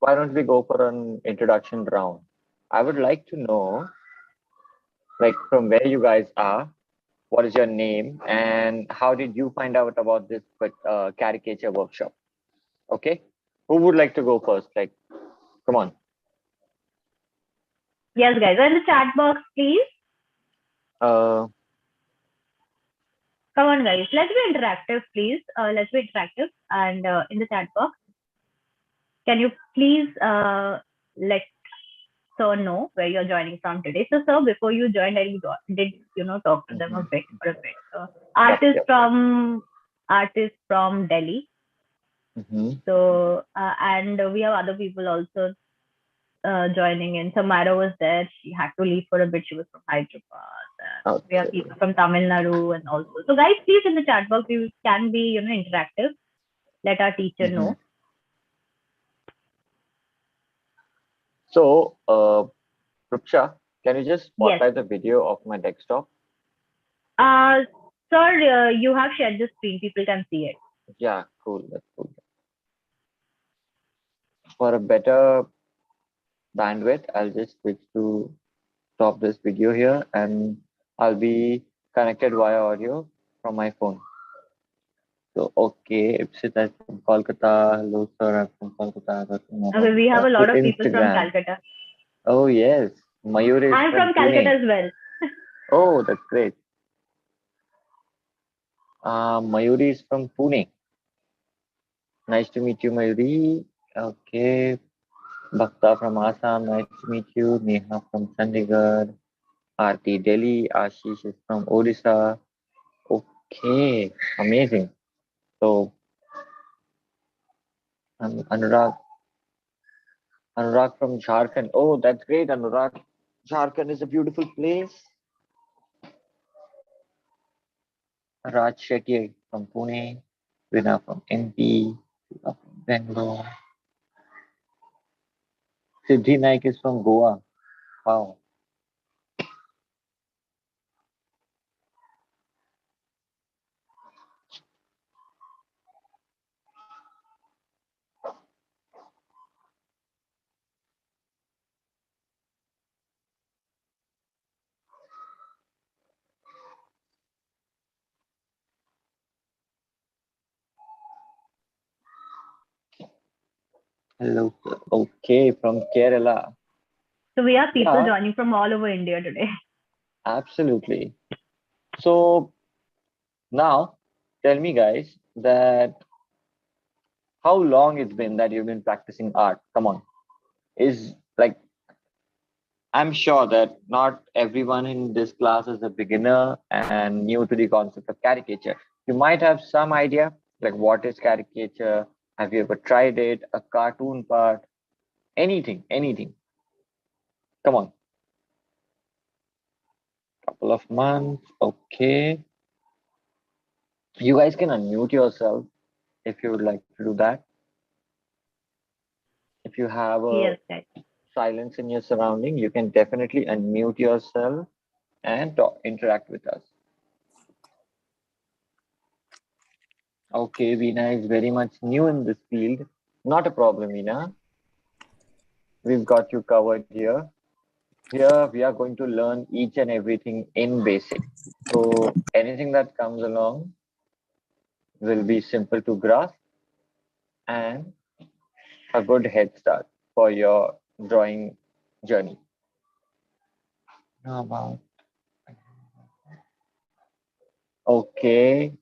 why don't we go for an introduction round? I would like to know, like, from where you guys are, what is your name, and how did you find out about this caricature workshop? Okay, who would like to go first? Like, come on. Yes, guys. In the chat box, please. Uh, Come on, guys. Let's be interactive, please. Let's be interactive. And in the chat box, can you please let sir know where you're joining from today? So, sir, before you joined, did talk to them a mhm. bit for a bit. Yep, Artist yep. from Delhi. Hmm. So, and we have other people also joining in. Samara was there. She had to leave for a bit. She was from Hyderabad. And we have Okay. people from Tamil Nadu and also. So, guys, please in the chat box, you can be interactive. Let our teacher Hmm. know. So, Ruksha, can you just Yes. spotlight the video of my desktop? Uh, sir, you have shared the screen. People can see it. Yeah, cool. That's cool. For a better bandwidth, I'll just switch to stop this video here and I'll be connected via audio from my phone. So, okay, Ipsit, I'm from Kolkata. Hello, sir, I'm from Kolkata. That's from Okay, we have Kolkata. a lot To of people from Instagram. Calcutta. Oh, yes. Mayur is I'm from from Calcutta Pune. as well. Oh, that's great. Mayuri is from Pune. Nice to meet you, Mayuri. Okay. Bhakta from Assam. Nice to meet you. Neha from Chandigarh. Aarti Delhi. Ashish is from Odisha. Okay. Amazing. So, Anurag. Anurag from Jharkhand. Oh, that's great, Anurag. Jharkhand is a beautiful place. Raj Shetty from Pune. Vina from MP. Vina from Bangalore. Siddhi Naik is from Goa. Wow. Hello, sir. Okay, from Kerala. So we have people Yeah, joining from all over India today. absolutely. So now tell me, guys, that how long it's been that you've been practicing art? Come on. Is like I'm sure that not everyone in this class is a beginner and new to the concept of caricature. You might have some idea, like what is caricature? Have you ever tried it? A cartoon part? Anything, anything. Come on. Couple of months. Okay. You guys can unmute yourself if you would like to do that. If you have a Yes, guys. silence in your surrounding, you can definitely unmute yourself and talk, interact with us. Okay, Veena is very much new in this field. Not a problem, Veena. We've got you covered here. Here, we are going to learn each and everything in basic. So anything that comes along will be simple to grasp and a good head start for your drawing journey. How about okay,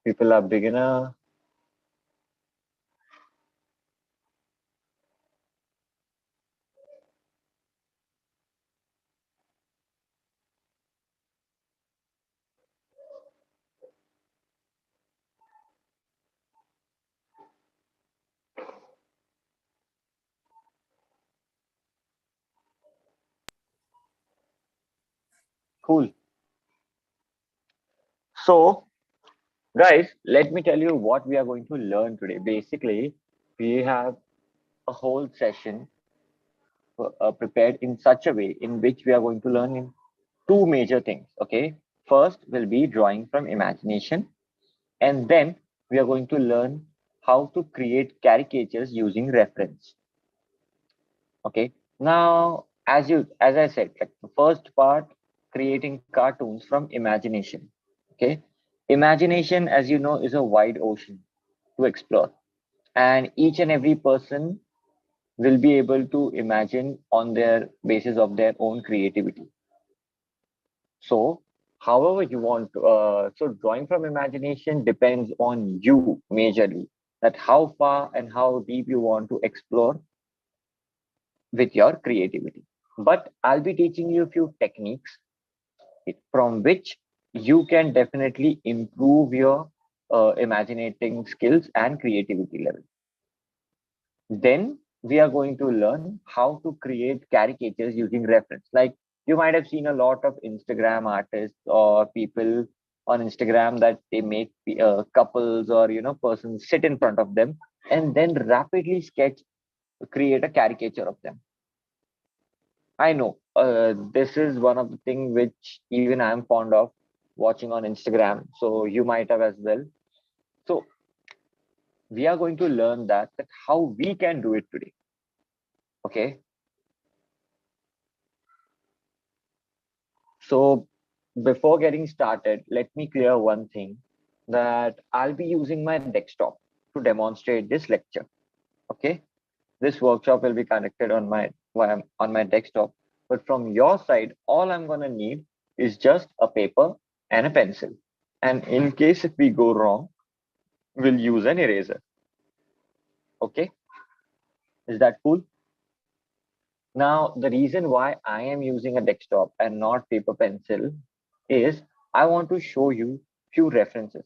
people are beginner. Cool. So, guys, let me tell you what we are going to learn today. Basically, we have a whole session prepared in such a way in which we are going to learn in two major things. Okay, first will be drawing from imagination, and then we are going to learn how to create caricatures using reference. Okay. Now, as I said, like the first part, creating cartoons from imagination. Okay. Imagination, as you know, is a wide ocean to explore. And each and every person will be able to imagine on their basis of their own creativity. So, however you want to, so drawing from imagination depends on you majorly, that how far and how deep you want to explore with your creativity. But I'll be teaching you a few techniques from which you can definitely improve your imaginating skills and creativity level. Then we are going to learn how to create caricatures using reference. Like you might have seen a lot of Instagram artists or people on Instagram that they make couples or persons sit in front of them and then rapidly create a caricature of them. I know this is one of the thing which even I'm fond of watching on Instagram. So you might have as well. So we are going to learn that how we can do it today. Okay. So before getting started, let me clear one thing that I'll be using my desktop to demonstrate this lecture. Okay. This workshop will be conducted on my desktop. But from your side, all I'm gonna need is just a paper and a pencil. And in case if we go wrong, we'll use an eraser. Okay, is that cool? Now, the reason why I am using a desktop and not paper pencil is I want to show you few references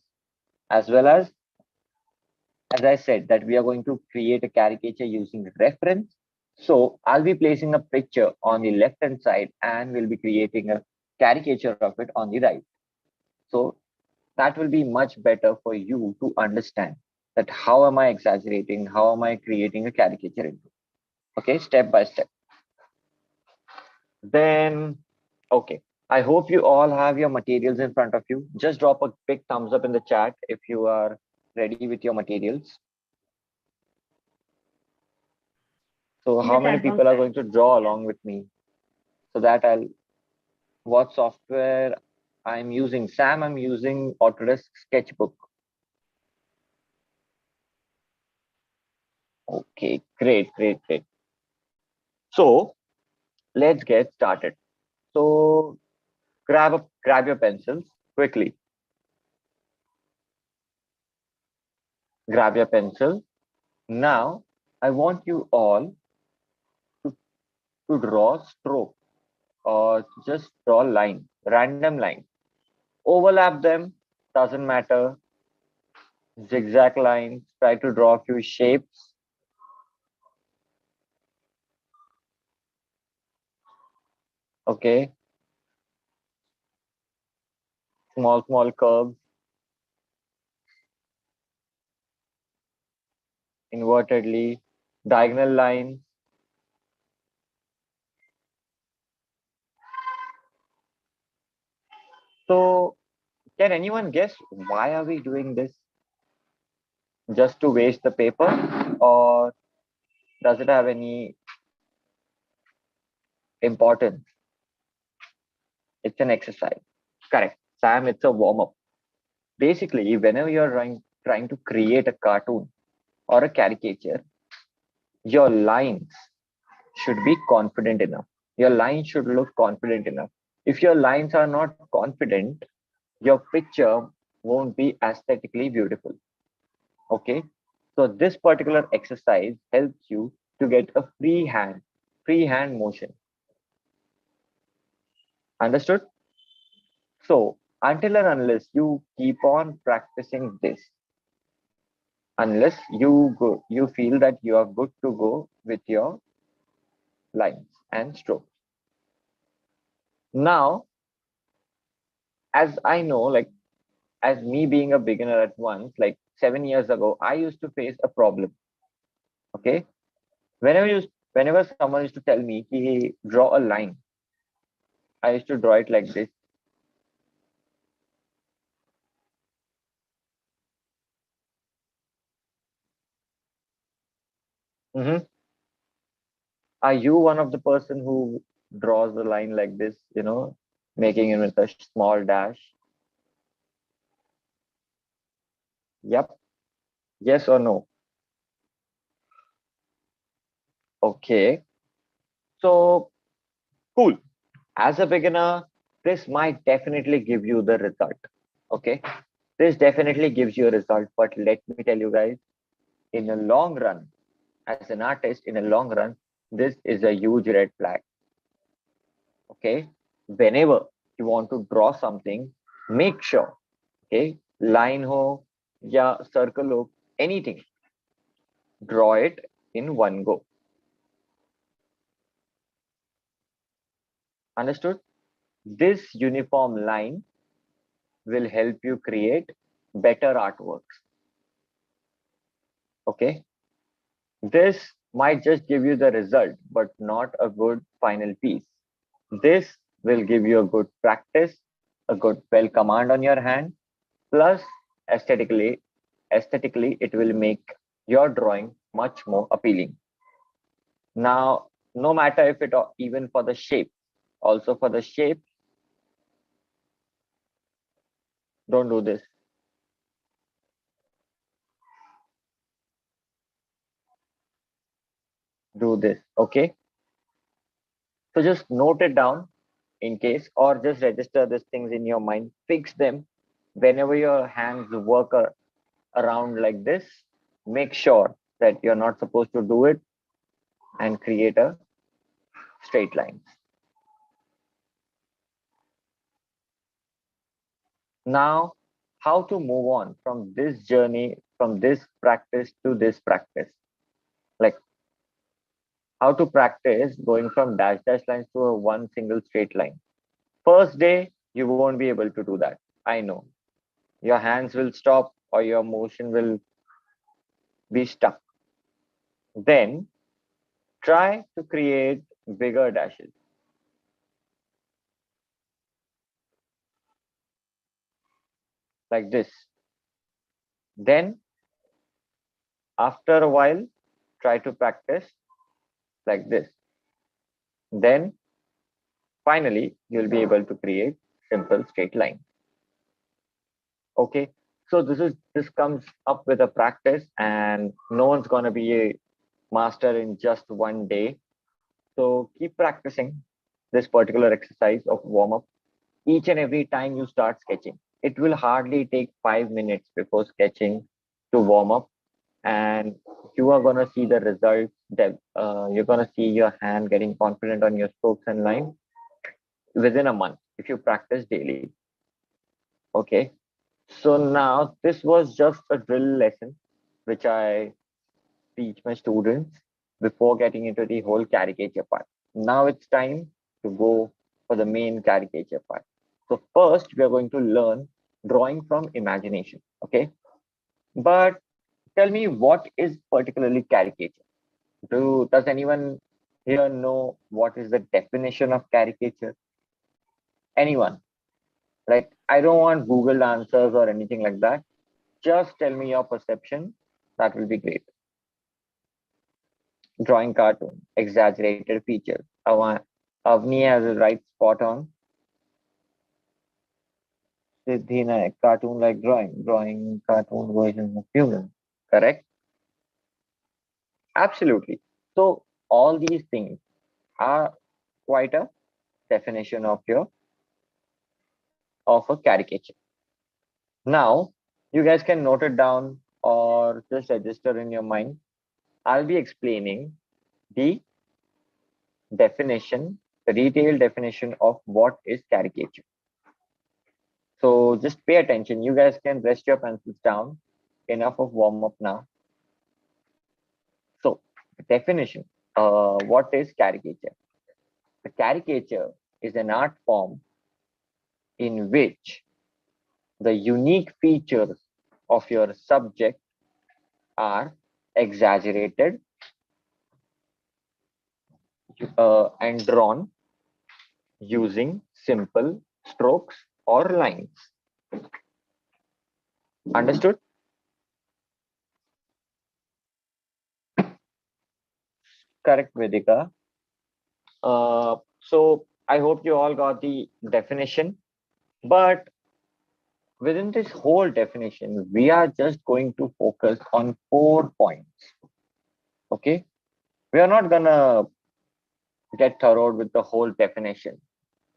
as well as I said that we are going to create a caricature using reference. So I'll be placing a picture on the left hand side and we'll be creating a caricature of it on the right. So that will be much better for you to understand that how am I exaggerating, how am I creating a caricature into. Okay, step by step. Then, okay. I hope you all have your materials in front of you. Just drop a big thumbs up in the chat if you are ready with your materials. So In the how many chat box. people are going to draw along with me so that I'll what software I'm using? Sam, I'm using Autodesk Sketchbook. Okay, great, great, great. So let's get started. So grab your pencils quickly. Grab your pencil. Now I want you all to, to draw stroke or just draw line, random line. Overlap them, doesn't matter. Zigzag lines, try to draw a few shapes. Okay, small curves, invertedly, diagonal lines. So can anyone guess why are we doing this? Just to waste the paper, or does it have any importance? It's an exercise. Correct. Sam, it's a warm up. Basically, whenever you're trying to create a cartoon or a caricature, your lines should be confident enough. Your lines should look confident enough. If your lines are not confident, your picture won't be aesthetically beautiful. Okay. So this particular exercise helps you to get a free hand motion. Understood? So until and unless you keep on practicing this, unless you feel that you are good to go with your lines and strokes. Now, as I know, like as me being a beginner at once, like 7 years ago, I used to face a problem. Okay. Whenever someone used to tell me, he draw a line, I used to draw it like this. Hmm. Are you one of the person who draws the line like this, making it with a small dash? Yep. Yes or no? Okay. So cool. As a beginner, this might definitely give you the result. Okay. This definitely gives you a result. But let me tell you guys, in a long run, as an artist, in a long run, this is a huge red flag. Okay. Whenever you want to draw something, make sure, okay, line ho, yeah, circle ho, anything, draw it in one go. Understood? This uniform line will help you create better artworks. Okay. This might just give you the result, but not a good final piece. This will give you a good practice, a good well command on your hand, plus aesthetically, aesthetically it will make your drawing much more appealing. Now, no matter if it even for the shape, also for the shape, don't do this. Do this. Okay. So just note it down in case, or just register these things in your mind, fix them whenever your hands work around like this. Make sure that you're not supposed to do it and create a straight line. Now, how to move on from this journey, from this practice to this practice? Like how to practice going from dash dash lines to a one single straight line. First day, you won't be able to do that. I know. Your hands will stop or your motion will be stuck. Then try to create bigger dashes like this. Then, after a while, try to practice like this. Then, finally, you'll be able to create simple straight line. Okay. So this comes up with a practice, and no one's gonna be a master in just one day. So keep practicing this particular exercise of warm up each and every time you start sketching. It will hardly take 5 minutes before sketching to warm up, and you are gonna see the results. That you're gonna see your hand getting confident on your strokes and line within a month if you practice daily. Okay. So now this was just a drill lesson which I teach my students before getting into the whole caricature part. Now it's time to go for the main caricature part. So first we are going to learn drawing from imagination. Okay. But tell me, what is particularly caricature? Does anyone here know what is the definition of caricature? Anyone? Like, I don't want Google answers or anything like that. Just tell me your perception. That will be great. Drawing cartoon, exaggerated features. Avni has a right spot on. Siddhi Nayak, cartoon like drawing cartoon versions of humans. Correct? Absolutely. So all these things are quite a definition of a caricature. Now, you guys can note it down or just register in your mind. I'll be explaining the definition, the detailed definition of what is caricature. So just pay attention. You guys can rest your pencils down. Enough of warm up now. So, definition. What is caricature? The caricature is an art form in which the unique features of your subject are exaggerated and drawn using simple strokes or lines. Understood? Correct, Vedika. So I hope you all got the definition. But within this whole definition, we are just going to focus on 4 points. Okay. We are not gonna get thorough with the whole definition.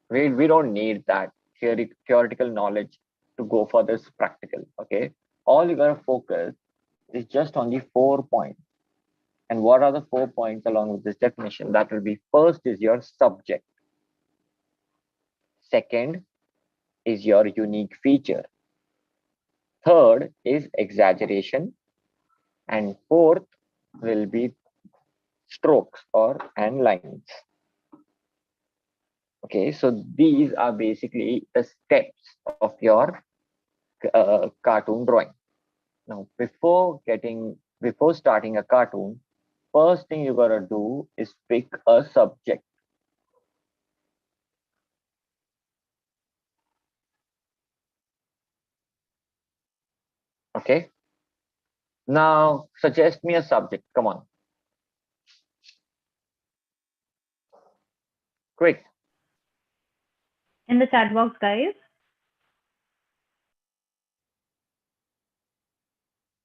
We don't need that theoretical knowledge to go for this practical. Okay. All you gotta focus is just on the 4 points. And what are the 4 points along with this definition? That will be: first is your subject, second is your unique feature, third is exaggeration, and fourth will be strokes or and lines. Okay, so these are basically the steps of your cartoon drawing. Now, before starting a cartoon, first thing you gotta do is pick a subject. Okay, now suggest me a subject. Come on, quick. In the chat box, guys.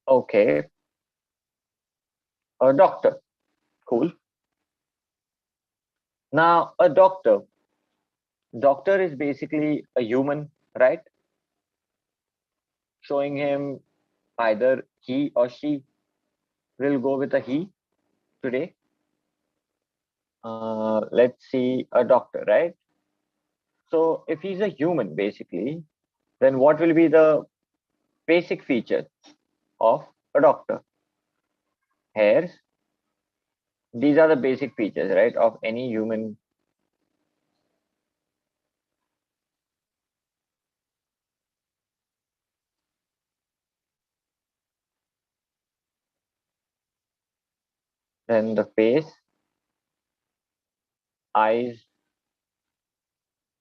Okay, a doctor. Cool. Now, a doctor is basically a human, right? Showing him either he or she. We'll go with a he today. Let's see, a doctor, right? So if he's a human, basically, then what will be the basic features of a doctor? Hairs. These are the basic features, right, of any human. Then the face, eyes,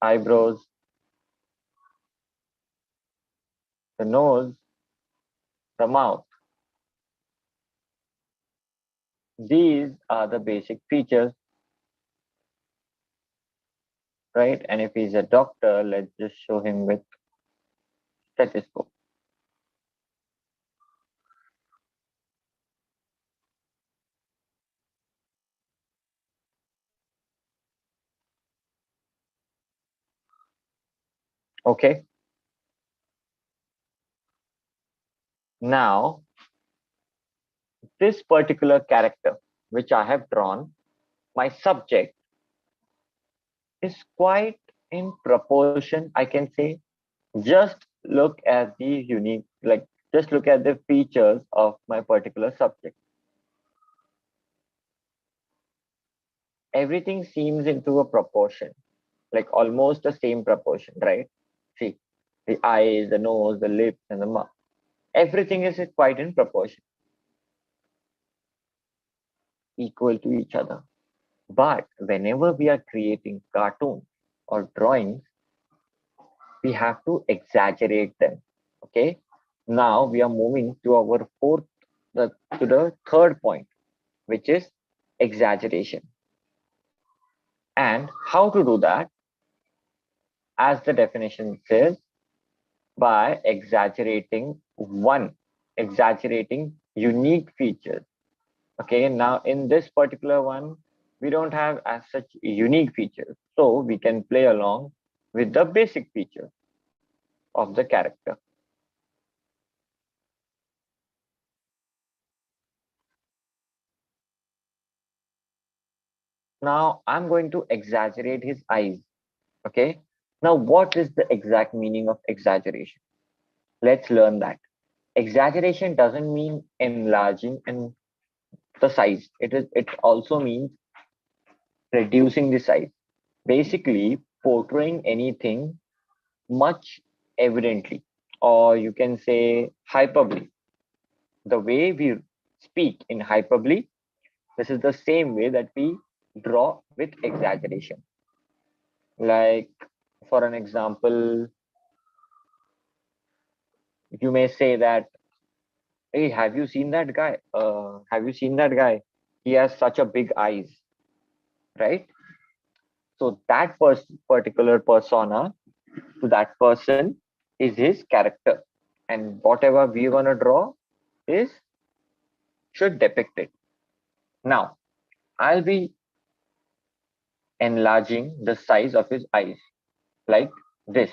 eyebrows, the nose, the mouth. These are the basic features, right? And if he's a doctor, let's just show him with stethoscope. Okay. Now, this particular character, which I have drawn, my subject, is quite in proportion, I can say. Just look at the unique, like, just look at the features of my particular subject. Everything seems into a proportion, like almost the same proportion, right? See, the eyes, the nose, the lips, and the mouth. Everything is quite in proportion, equal to each other. But whenever we are creating cartoons or drawings, we have to exaggerate them. Okay. Now we are moving to our to the third point, which is exaggeration. And how to do that? As the definition says, by exaggerating unique features. Okay, now in this particular one, we don't have as such unique features. So we can play along with the basic features of the character. Now I'm going to exaggerate his eyes. Okay. Now, what is the exact meaning of exaggeration? Let's learn that. Exaggeration doesn't mean enlarging in the size. It also means reducing the size. Basically, portraying anything much evidently, or you can say hyperbole. The way we speak in hyperbole, this is the same way that we draw with exaggeration. Like, for an example, you may say that, hey, have you seen that guy? Have you seen that guy? he has such a big eyes, right? So that particular persona to that person is his character, and whatever we're gonna draw is should depict it. Now, I'll be enlarging the size of his eyes like this.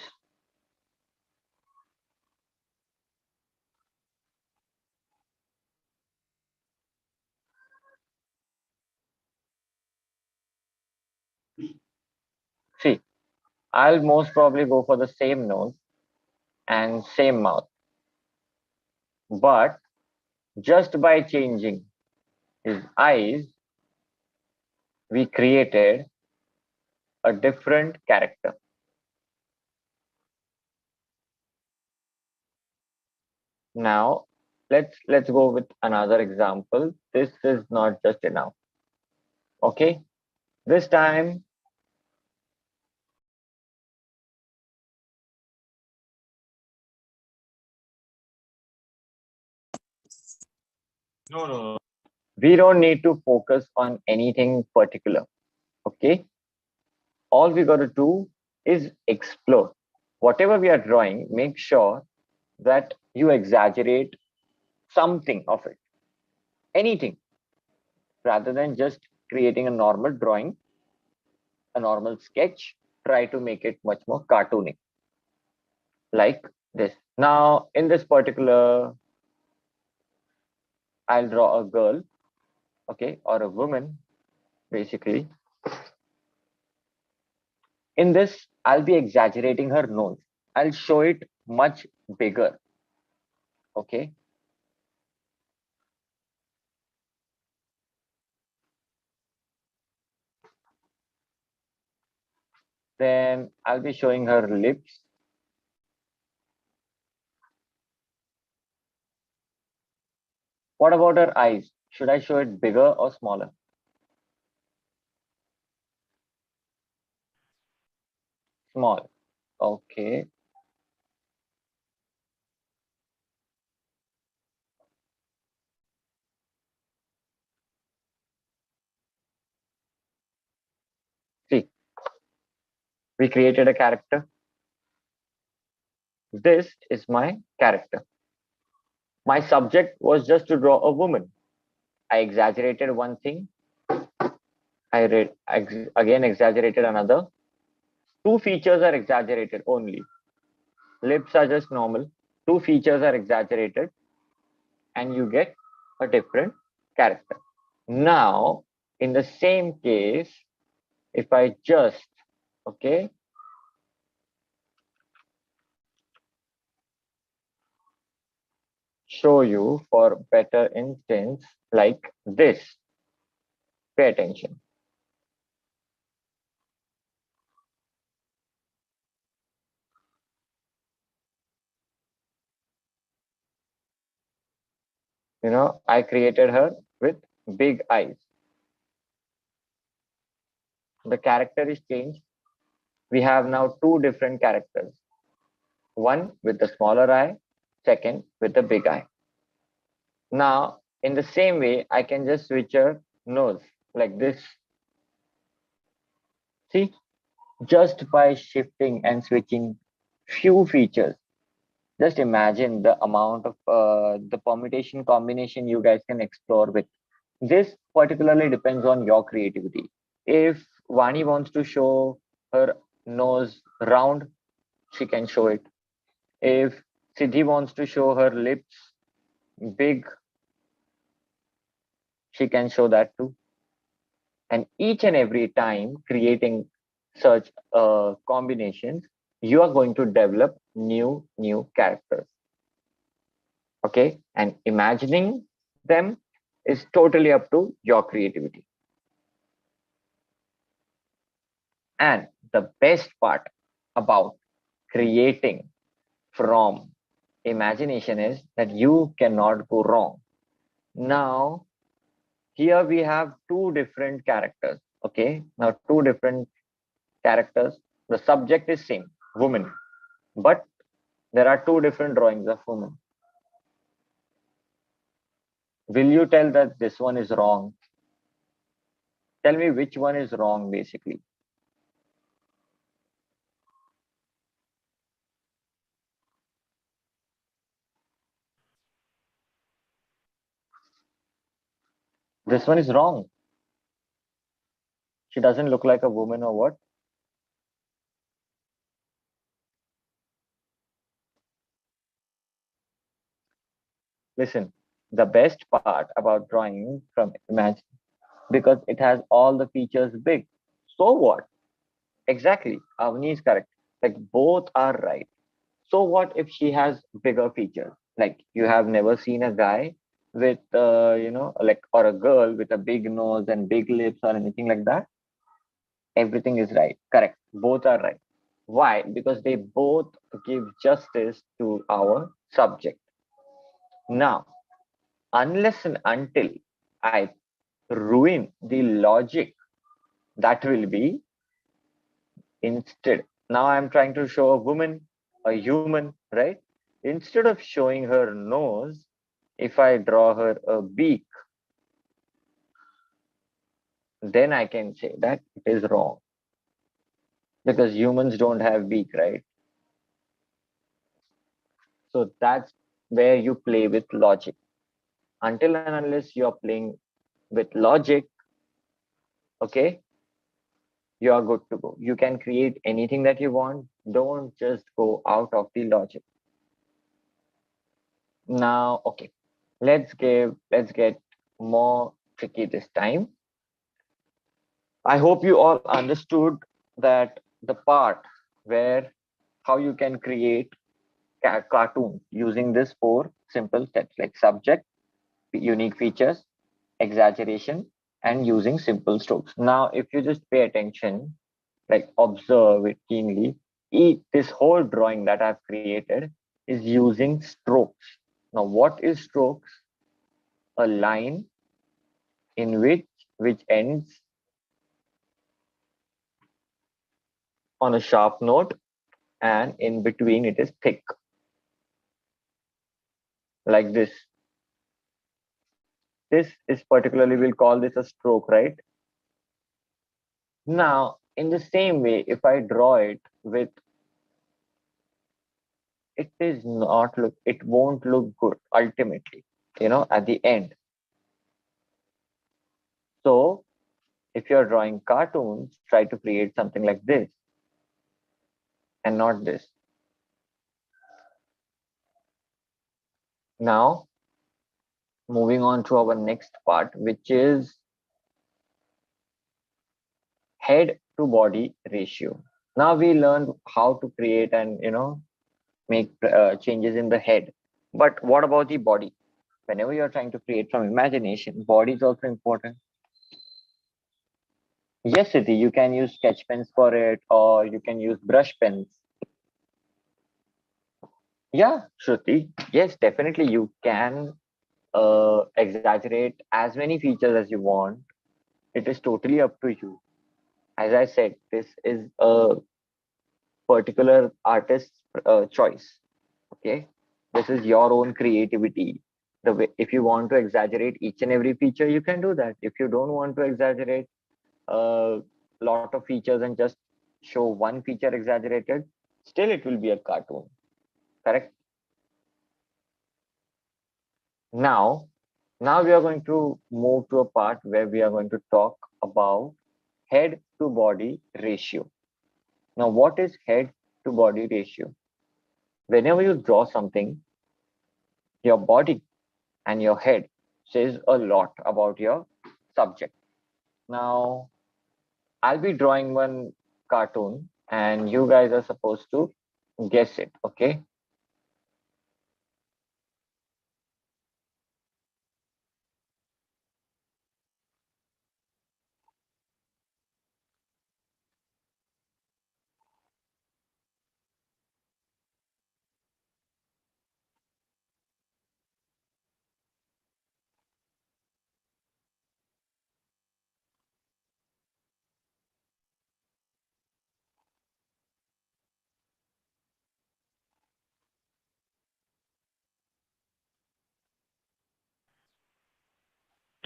See, I'll most probably go for the same nose and same mouth, but just by changing his eyes, we created a different character. Now, let's go with another example. This is not just enough. Okay, this time, no. We don't need to focus on anything particular. Okay, all we got to do is explore. Whatever we are drawing, make sure that you exaggerate something of it, anything, rather than just creating a normal drawing, a normal sketch. Try to make it much more cartoonic, like this. Now, in this particular, I'll draw a girl, okay, or a woman, basically. In this, I'll be exaggerating her nose. I'll show it much bigger, okay. Then I'll be showing her lips. What about her eyes? Should I show it bigger or smaller? Small. Okay. See, we created a character. This is my character. My subject was just to draw a woman. I exaggerated one thing. Again exaggerated another. Two features are exaggerated only. Lips are just normal. Two features are exaggerated, and you get a different character. Now, in the same case, if I just, okay, show you for better instance like this, pay attention. I created her with big eyes. The character is changed. We have now two different characters, one with the smaller eye, second with the big eye. Now, in the same way, I can just switch her nose like this. See, just by shifting and switching few features. Just imagine the amount of the permutation combination you guys can explore with. This particularly depends on your creativity. If Vani wants to show her nose round, she can show it. If Siddhi wants to show her lips big, she can show that too. And each and every time creating such combinations, you are going to develop new characters. Okay, and imagining them is totally up to your creativity. And the best part about creating from imagination is that you cannot go wrong. Now, here we have two different characters. Okay, now two different characters. The subject is same, woman, but there are two different drawings of woman. Will you tell that this one is wrong? Tell me which one is wrong, basically. This one is wrong. She doesn't look like a woman or what? Listen, the best part about drawing from imagine because it has all the features big. So what? Exactly. Avni is correct. Like both are right. So what if she has bigger features? Like you have never seen a guy with, like, or a girl with a big nose and big lips or anything like that? Everything is right. Correct. Both are right. Why? Because they both give justice to our subject. Now, unless and until I ruin the logic, that will be instead. Now I'm trying to show a woman, a human, right? Instead of showing her nose, if I draw her a beak, then I can say that it is wrong because humans don't have beak, right? So that's where you play with logic. Until and unless you're playing with logic, okay, you are good to go. You can create anything that you want. Don't just go out of the logic. Now, okay, let's get more tricky this time. I hope you all understood that the part where how you can create cartoons using this four simple steps like subject, unique features, exaggeration, and using simple strokes. Now, if you just pay attention, like observe it keenly, this whole drawing that I've created is using strokes. Now, what is strokes? A line in which ends on a sharp note and in between it is thick, like this. This is particularly, we'll call this a stroke, right? Now, in the same way, if I draw it with, it is not look, it won't look good ultimately, at the end. So if you're drawing cartoons, try to create something like this and not this. Now, moving on to our next part, which is head to body ratio. Now we learned how to create and make changes in the head. But what about the body? Whenever you're trying to create from imagination, body is also important. Yes, Siti, you can use sketch pens for it, or you can use brush pens. Yeah, Shruti. Yes, definitely you can exaggerate as many features as you want. It is totally up to you. As I said, this is a particular artist's choice. Okay, this is your own creativity. The way, if you want to exaggerate each and every feature, you can do that. If you don't want to exaggerate a lot of features and just show one feature exaggerated, still it will be a cartoon. Correct? Now, now we are going to move to a part where we are going to talk about head to body ratio. Now, what is head to body ratio? Whenever you draw something, your body and your head says a lot about your subject. Now, I'll be drawing one cartoon and you guys are supposed to guess it, okay?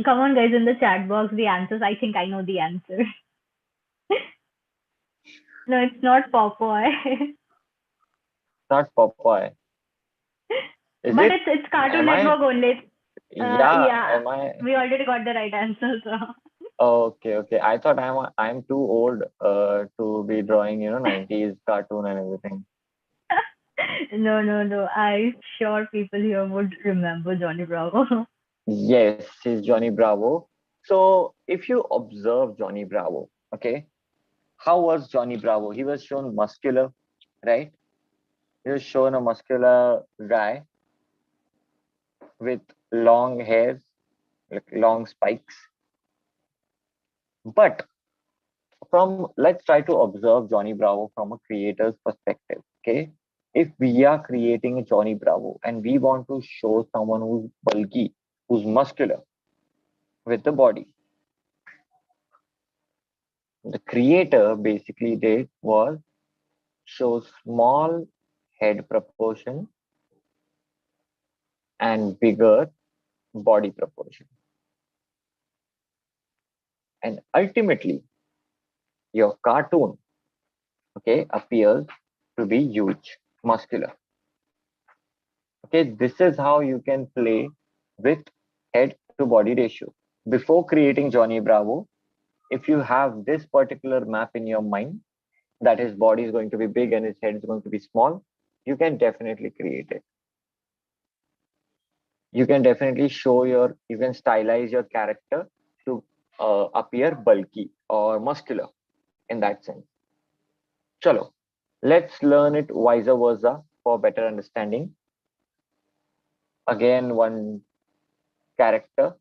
Come on, guys, in the chat box, the answers. I think I know the answer. No, it's not Popeye. Not Popeye. Is But it? it's Cartoon Am I? Network only. Yeah. Yeah, Am I? we already got the right answer. So. Okay, okay. I thought I'm too old to be drawing, 90s cartoon and everything. No, no, no. I'm sure people here would remember Johnny Bravo. Yes, he's Johnny Bravo. So if you observe Johnny Bravo, okay, how was Johnny Bravo? He was shown muscular, right? He was shown a muscular guy with long hairs, like long spikes. But from let's try to observe Johnny Bravo from a creator's perspective. Okay. If we are creating a Johnny Bravo and we want to show someone who's bulky, who's muscular with the body, the creator basically did was show small head proportion and bigger body proportion. And ultimately, your cartoon, okay, appears to be huge, muscular. Okay, this is how you can play with head to body ratio. Before creating Johnny Bravo, if you have this particular map in your mind that his body is going to be big and his head is going to be small, you can definitely create it. You can definitely show you can stylize your character to appear bulky or muscular in that sense. Chalo, let's learn it vice versa for better understanding. Again, one character.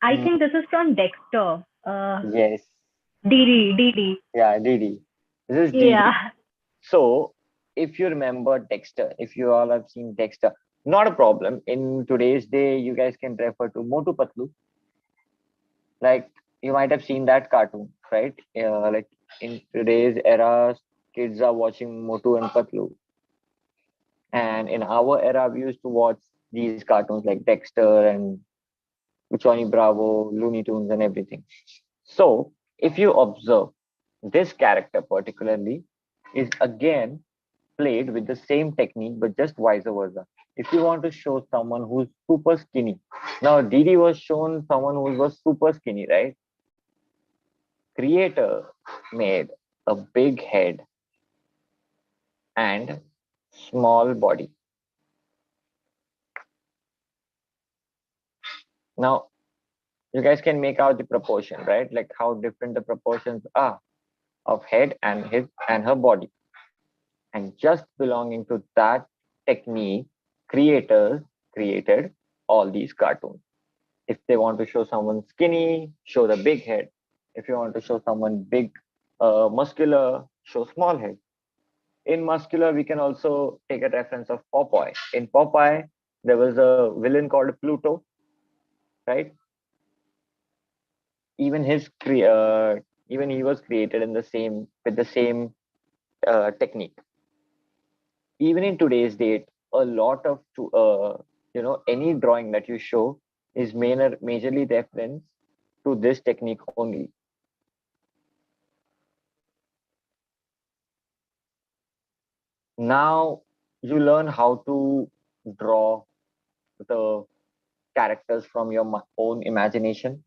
I Mm, think this is from Dexter. yes, Didi, Didi. yeah, Didi. This is Didi. Yeah. So, if you remember Dexter, if you all have seen Dexter, not a problem. In today's day, you guys can refer to Motu Patlu. Like you might have seen that cartoon, right? Like in today's era, kids are watching Motu and Patlu, and in our era, we used to watch these cartoons like Dexter and Johnny Bravo, Looney Tunes, and everything. So, if you observe, this character particularly is again played with the same technique, but just vice versa. If you want to show someone who's super skinny, now Didi was shown someone who was super skinny, right? Creator made a big head and small body. Now, you guys can make out the proportion, right? Like how different the proportions are of head and his and her body. And just belonging to that technique, creators created all these cartoons. If they want to show someone skinny, show the big head. If you want to show someone big, muscular, show small head. In muscular, we can also take a reference of Popeye. In Popeye, there was a villain called Pluto, right? Even even he was created in the same with the same technique. Even in today's date, a lot of any drawing that you show is majorly reference to this technique only. Now you learn how to draw the characters from your own imagination,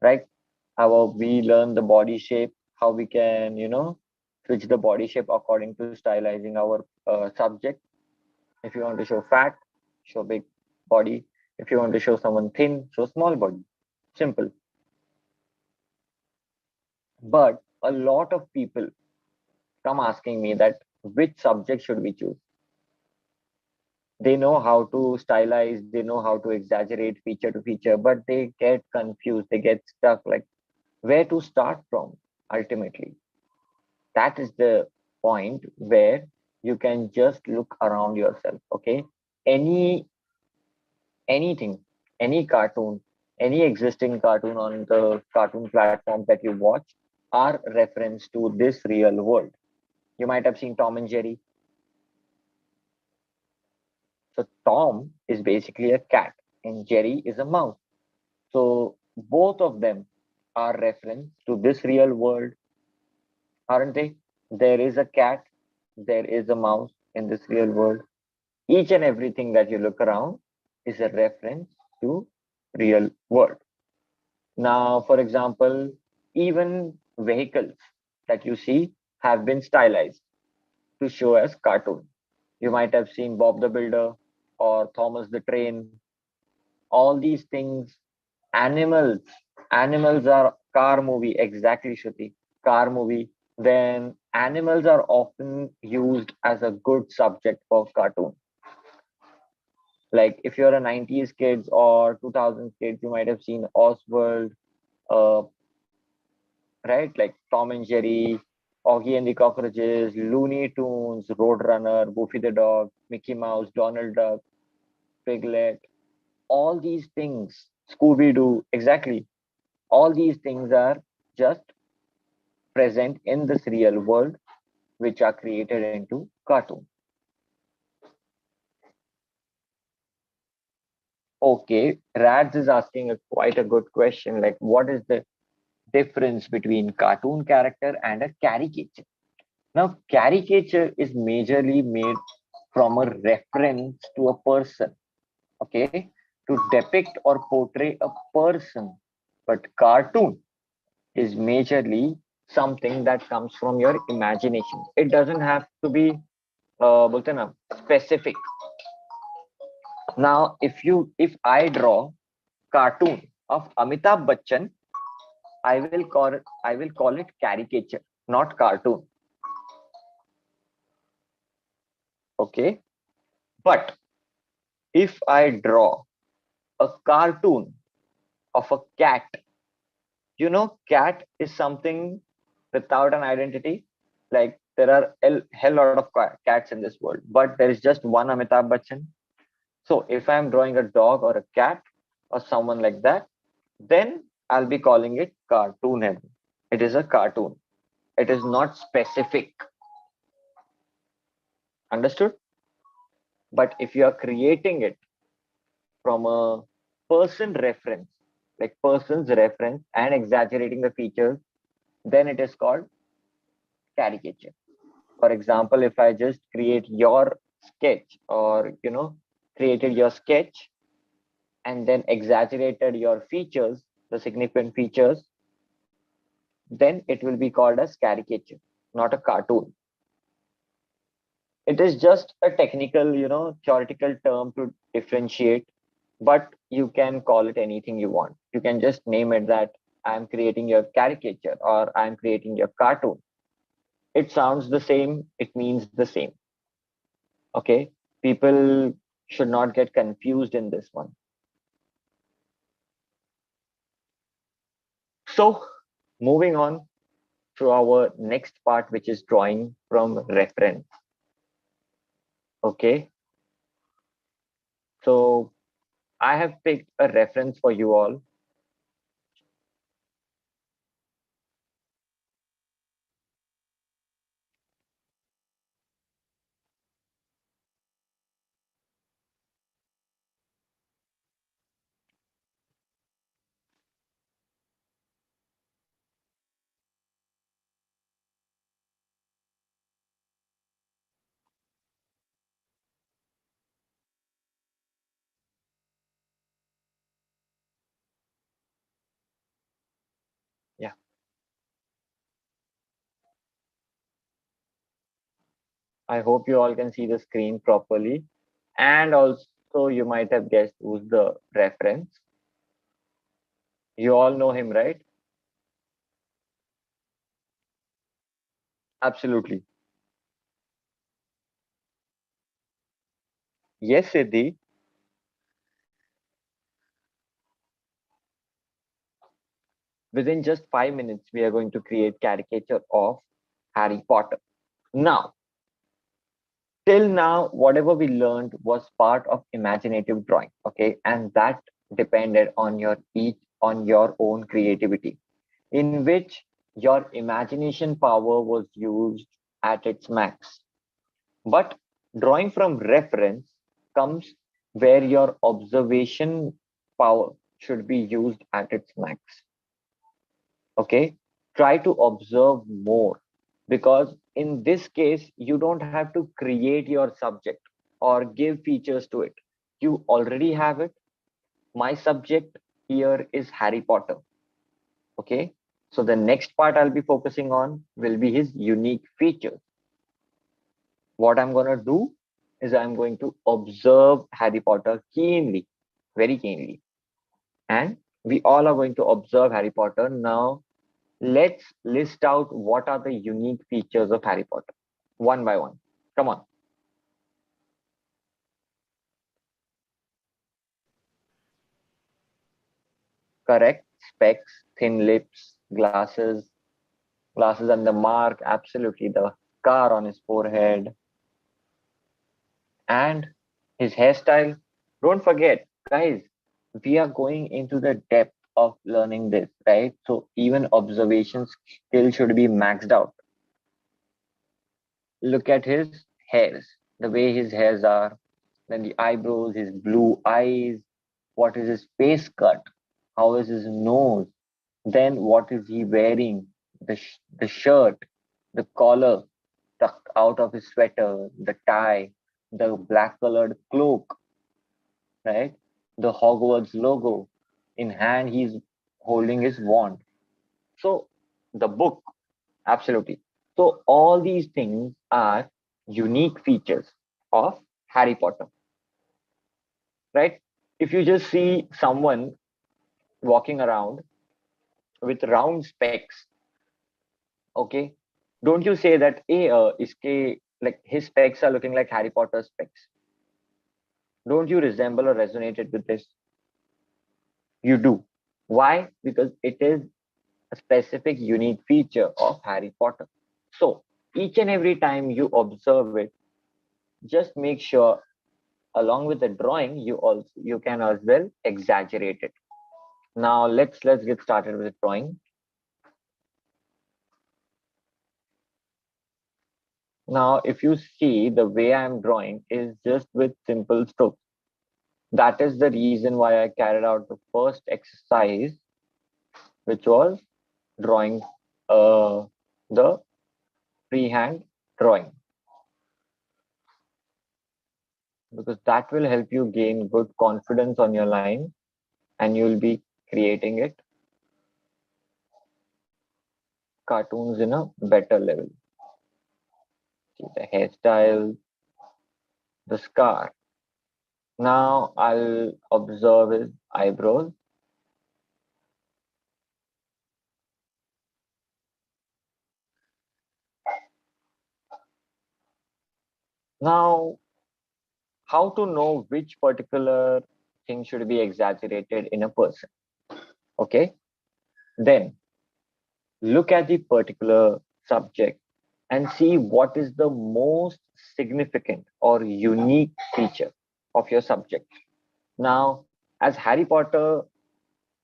right? How we learn the body shape, how we can, switch the body shape according to stylizing our subject. If you want to show fat, show big body. If you want to show someone thin, show small body. Simple. But a lot of people come asking me that which subject should we choose. They know how to stylize, they know how to exaggerate feature to feature, but they get confused, they get stuck, like where to start from. Ultimately, that is the point where you can just look around yourself. Okay, any anything, any cartoon, any existing cartoon on the cartoon platforms that you watch are reference to this real world. You might have seen Tom and Jerry. So Tom is basically a cat and Jerry is a mouse. So both of them are reference to this real world, aren't they? There is a cat, there is a mouse in this real world. Each and everything that you look around is a reference to real world. Now, for example, even vehicles that you see have been stylized to show as cartoon. You might have seen Bob the Builder or Thomas the Train. All these things, animals, animals are car movie, exactly, Shruti, car movie. Then animals are often used as a good subject for cartoon. Like if you're a 90s kids or 2000s kids, you might have seen Oswald, uh, right? Like Tom and Jerry, Augie and the Cockroaches, Looney Tunes, Roadrunner, Goofy the Dog, Mickey Mouse, Donald Duck, Piglet, all these things, Scooby Doo, exactly. All these things are just present in this real world, which are created into cartoon. Okay, Rads is asking a quite a good question. Like, what is the difference between cartoon character and a caricature? Now, caricature is majorly made from a reference to a person, okay, to depict or portray a person. But cartoon is majorly something that comes from your imagination. It doesn't have to be बोलते हैं ना, specific. Now, if I draw cartoon of Amitabh Bachchan, I will call it caricature, not cartoon. Okay, but if I draw a cartoon of a cat, cat is something without an identity. Like there are a hell lot of cats in this world, but there is just one Amitabh Bachchan. So if I'm drawing a dog or a cat or someone like that, then I'll be calling it cartoon heaven. It is a cartoon. It is not specific. Understood? But if you are creating it from a person reference, like person's reference and exaggerating the features, then it is called caricature. For example, if I just create your sketch or, created your sketch and then exaggerated your features, the significant features, then it will be called as caricature, not a cartoon. It is just a technical, theoretical term to differentiate, but you can call it anything you want. You can just name it that I'm creating your caricature or I'm creating your cartoon. It sounds the same, it means the same. Okay, people should not get confused in this one. So moving on to our next part, which is drawing from reference. Okay, so I have picked a reference for you all. Yeah, I hope you all can see the screen properly, and also you might have guessed who's the reference. You all know him, right? Absolutely. Yes, Siddhi. Within just 5 minutes, we are going to create caricature of Harry Potter. Now, till now, whatever we learned was part of imaginative drawing, okay, and that depended on your own creativity, in which your imagination power was used at its max. But drawing from reference comes where your observation power should be used at its max. Okay, try to observe more, because in this case you don't have to create your subject or give features to it. You already have it. My subject here is Harry Potter. Okay, so the next part I'll be focusing on will be his unique features. What I'm going to do is I'm going to observe Harry Potter keenly, very keenly, and we all are going to observe Harry Potter. Now let's list out what are the unique features of Harry Potter, one by one. Come on. Correct. Specs, thin lips, glasses and the mark, absolutely. The scar on his forehead, and his hairstyle. Don't forget, guys, we are going into the depth of learning this, right? So even observations skill should be maxed out. Look at his hairs, the way his hairs are, then the eyebrows, his blue eyes, what is his face cut, how is his nose, then what is he wearing, the shirt, the collar tucked out of his sweater, the tie, the black colored cloak, right? The Hogwarts logo. In hand, he's holding his wand. So the book, absolutely. So all these things are unique features of Harry Potter, right? If you just see someone walking around with round specs, okay, don't you say that, hey, iske, like his specs are looking like Harry Potter specs. Don't you resemble or resonated with this? You do. Why? Because it is a specific unique feature of Harry Potter. So each and every time you observe it, just make sure along with the drawing, you can as well exaggerate it. Now let's get started with the drawing. Now, if you see the way I'm drawing is just with simple strokes. That is the reason why I carried out the first exercise, which was drawing the freehand drawing, because that will help you gain good confidence on your line and you'll be creating it cartoons in a better level. See the hairstyle, the scar. Now I'll observe his eyebrows. Now, how to know which particular thing should be exaggerated in a person? Okay, then look at the particular subject and see what is the most significant or unique feature of your subject. Now, as Harry Potter,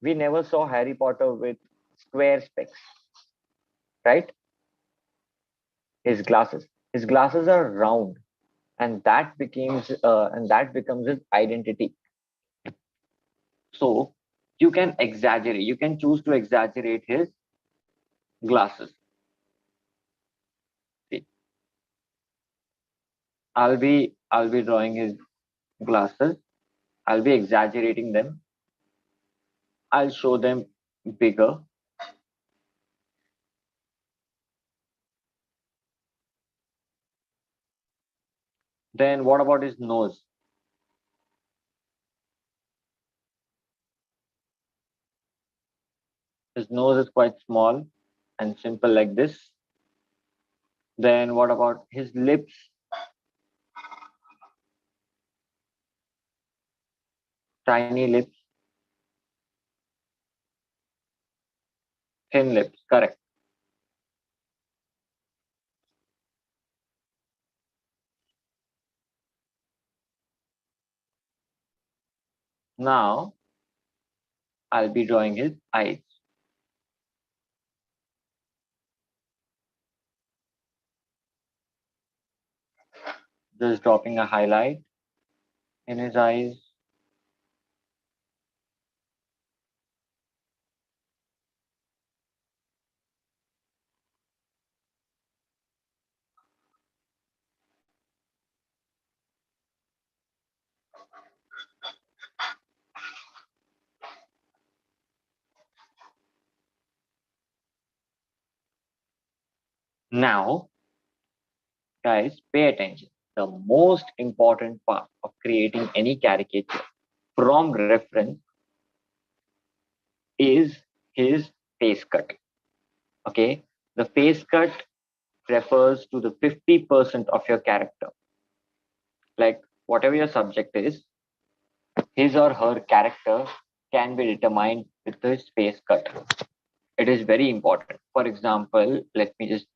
we never saw Harry Potter with square specs, right? His glasses are round, and that becomes his identity. So you can exaggerate. You can choose to exaggerate his glasses. See, I'll be drawing his glasses. I'll be exaggerating them. I'll show them bigger. Then what about his nose? His nose is quite small and simple like this. Then what about his lips? Tiny lips, thin lips. Correct. Now I'll be drawing his eyes. Just dropping a highlight in his eyes. Now, guys, pay attention. The most important part of creating any caricature from reference is his face cut. Okay, the face cut refers to the 50% of your character. Like whatever your subject is, his or her character can be determined with his face cut. It is very important. For example, let me just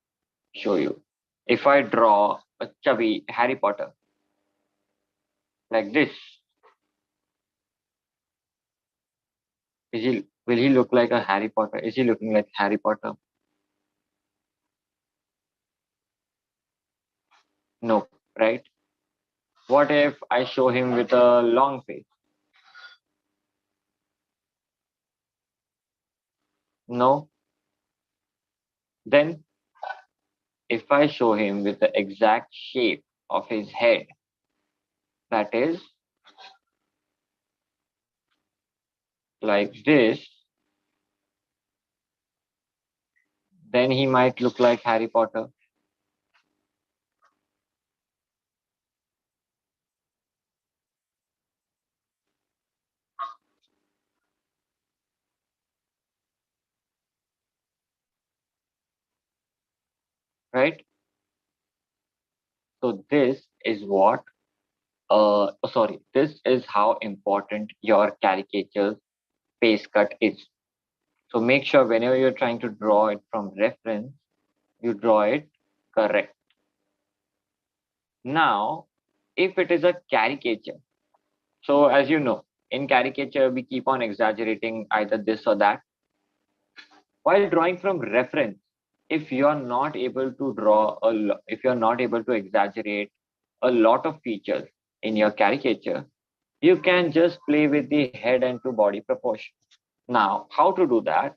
show you. If I draw a chubby Harry Potter like this, will he look like a Harry Potter? Is he looking like Harry Potter? No, right? What if I show him with a long face? No. Then if I show him with the exact shape of his head, that is like this, then he might look like Harry Potter, right? So this is what sorry, this is how important your caricature's face cut is. So make sure whenever you're trying to draw it from reference, you draw it correct. Now, if it is a caricature, so as you know, in caricature, we keep on exaggerating either this or that. While drawing from reference, if you're not able to if you're not able to exaggerate a lot of features in your caricature, you can just play with the head and to body proportion. Now, how to do that?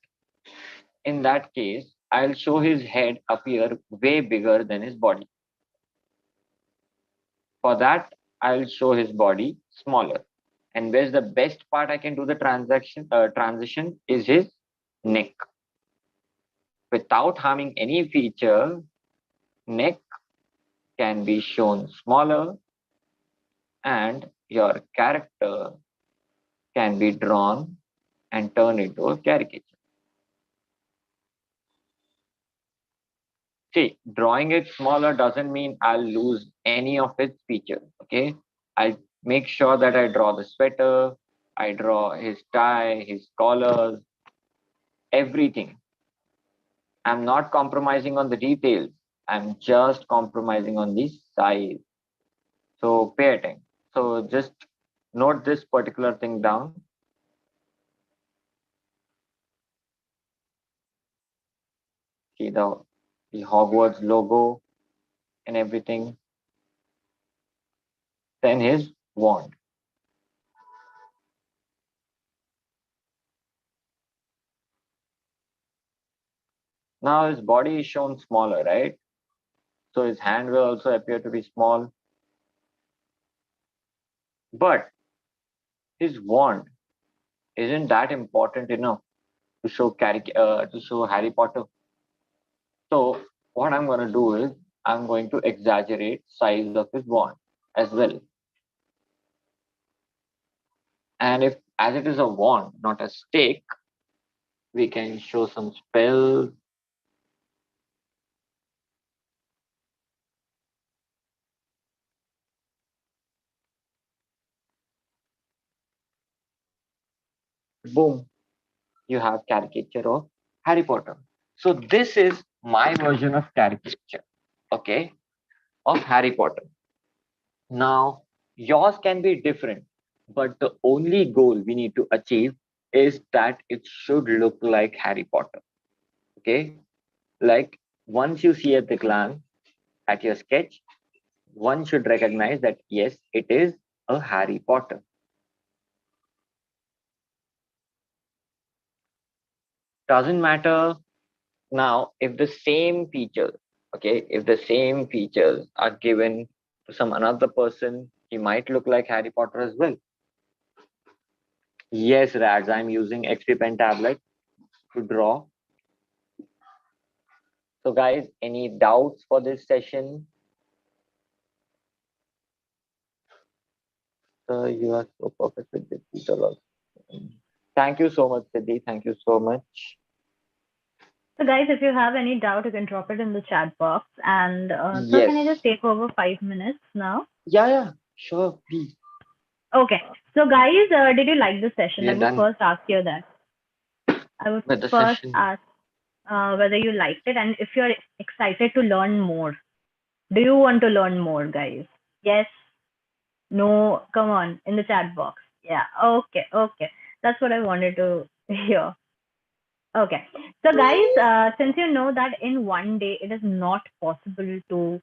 In that case, I'll show his head appear way bigger than his body. For that, I'll show his body smaller. And where's the best part I can do the transition is his neck. Without harming any feature, neck can be shown smaller and your character can be drawn and turned into a caricature. See, drawing it smaller doesn't mean I'll lose any of its features. Okay. I make sure that I draw the sweater, I draw his tie, his collars, everything. I'm not compromising on the details. I'm just compromising on the size. So pay attention. So just note this particular thing down. See the Hogwarts logo and everything. Then his wand. Now his body is shown smaller, right? So his hand will also appear to be small. But his wand isn't that important enough to show Harry Potter. So what I'm going to do is I'm going to exaggerate size of his wand as well. And if as it is a wand, not a stick, we can show some spells. Boom, you have caricature of Harry Potter. So this is my version of caricature, okay, of Harry Potter. Now, yours can be different, but the only goal we need to achieve is that it should look like Harry Potter. Okay, like once you see at the glance at your sketch, one should recognize that yes, it is a Harry Potter. Doesn't matter now if the same features, okay, if the same features are given to some another person, he might look like Harry Potter as well. Yes, Rads, I'm using XP Pen tablet to draw. So, guys, any doubts for this session? You are so perfect with this detail also. Thank you so much, Siddhi. Thank you so much. So, guys, if you have any doubt, you can drop it in the chat box. And so, can I just Yes. take over 5 minutes now? Yeah, yeah. Sure, please. Okay. So, guys, did you like the session? We I are would done first ask you that. I would with the first session. ask whether you liked it and if you're excited to learn more. Do you want to learn more, guys? Yes, no, come on, in the chat box. Yeah, okay, okay. That's what I wanted to hear. Okay. So, guys, since you know that in one day it is not possible to